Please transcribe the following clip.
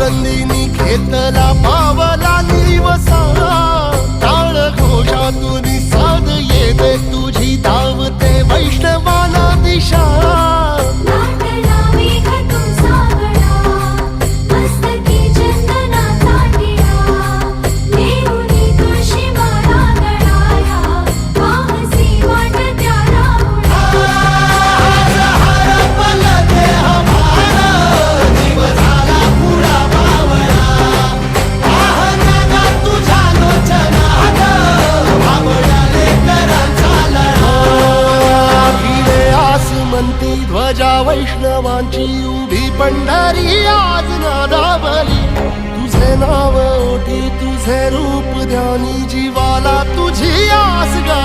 आनंदीनी घेतला पावला दिवसा टाळ घोषातून साध येते तुझी धावते वैष्णवाला दिशा म्हणती ध्वजा वैष्णवांची उभी पंढरी आज नादावली तुझे नाव ओठी तुझे रूप ध्यानी जीवाला तुझी आस गा